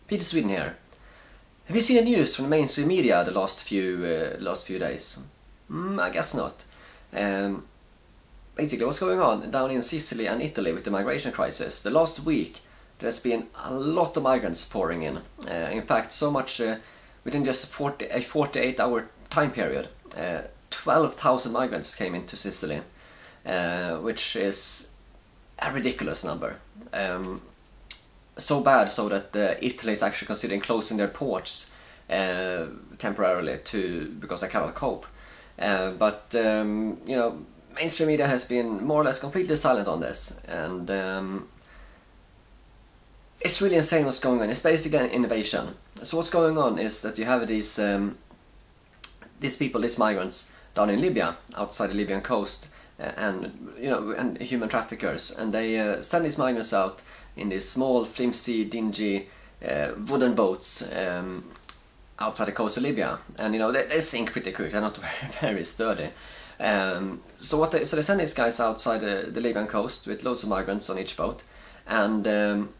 Peter Sweden here. Have you seen the news from the mainstream media the last few days? I guess not. Basically, what's going on down in Sicily and Italy with the migration crisis? The last week, there's been a lot of migrants pouring in. In fact, so much within just a 48-hour time period. 12,000 migrants came into Sicily, which is a ridiculous number. So bad so that Italy is actually considering closing their ports temporarily because they cannot cope. But you know, mainstream media has been more or less completely silent on this, and it's really insane what's going on. It's basically an invasion. So what's going on is that you have these people, these migrants down in Libya, outside the Libyan coast, and human traffickers, and they send these migrants out in these small, flimsy, dingy wooden boats outside the coast of Libya, and they sink pretty quick. They're not very sturdy. So they send these guys outside the Libyan coast with loads of migrants on each boat, and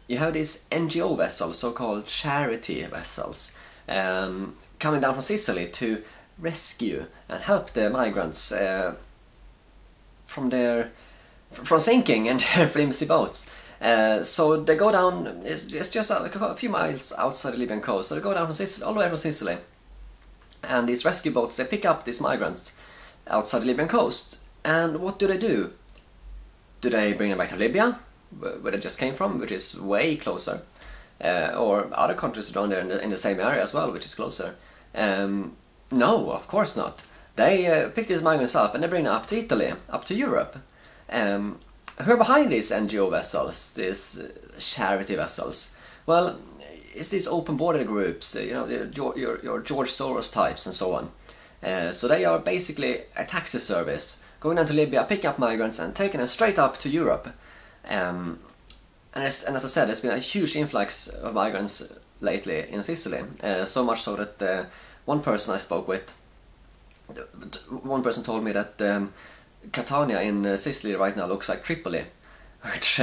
you have these NGO vessels, so-called charity vessels, coming down from Sicily to rescue and help the migrants from sinking in their flimsy boats. So they go down, it's just a few miles outside the Libyan coast, so they go down from Sicily, all the way from Sicily, and these rescue boats, they pick up these migrants outside the Libyan coast, and what do? Do they bring them back to Libya, where they just came from, which is way closer, or other countries around there in the same area as well, which is closer? No, of course not. They pick these migrants up and they bring them up to Italy, up to Europe. Who are behind these NGO vessels, these charity vessels? Well, it's these open border groups, your George Soros types and so on. So they are basically a taxi service, going down to Libya, picking up migrants and taking them straight up to Europe. And as I said, there's been a huge influx of migrants lately in Sicily. So much so that one person I spoke with, one person told me that Catania in Sicily right now looks like Tripoli, which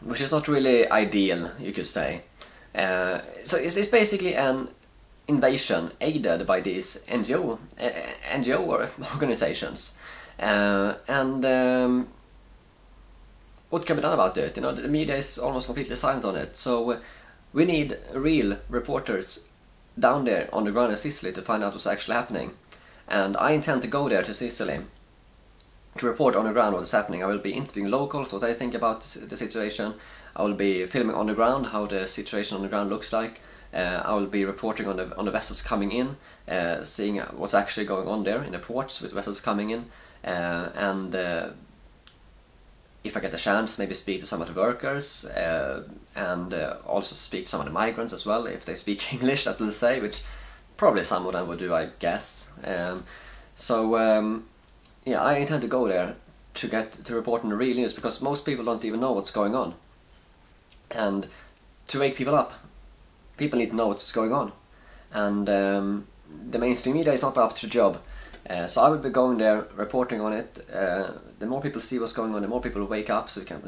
which is not really ideal, you could say. So it's basically an invasion aided by these NGO organizations, and what can be done about it? The media is almost completely silent on it. So we need real reporters down there on the ground in Sicily to find out what's actually happening. And I intend to go there to Sicily to report on the ground what is happening. I will be interviewing locals, what they think about the situation. I will be filming on the ground how the situation on the ground looks like. I will be reporting on the vessels coming in, seeing what's actually going on there in the ports with vessels coming in, and if I get a chance, maybe speak to some of the workers, and also speak to some of the migrants as well, if they speak English, that will say, which probably some of them would do, I guess. Yeah, I intend to go there to report on the real news, because most people don't even know what's going on. And to wake people up, people need to know what's going on. And the mainstream media is not up to the job. So I will be going there, reporting on it. The more people see what's going on, the more people will wake up, so they can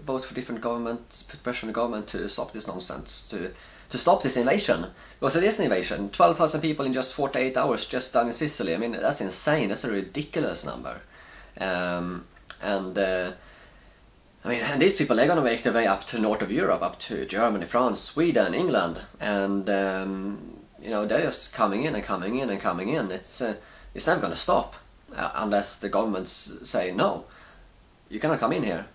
vote for different governments, put pressure on the government to stop this nonsense, to stop this invasion. Because it is an invasion. 12,000 people in just 48 hours just down in Sicily. I mean, that's insane. That's a ridiculous number. And these people, they're gonna make their way up to the north of Europe, up to Germany, France, Sweden, England, and they're just coming in and coming in and coming in. It's never gonna stop unless the governments say no, you cannot come in here.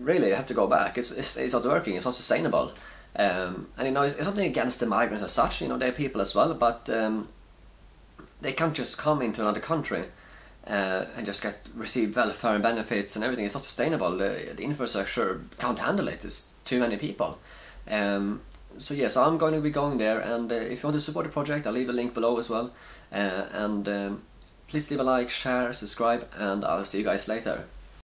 Really, you have to go back. It's not working. It's not sustainable. And it's nothing against the migrants as such. They're people as well, but they can't just come into another country and just receive welfare and benefits and everything. It's not sustainable. The infrastructure can't handle it. It's too many people. So yes, I'm going to be going there, and if you want to support the project, I'll leave a link below as well. And please leave a like, share, subscribe, and I'll see you guys later.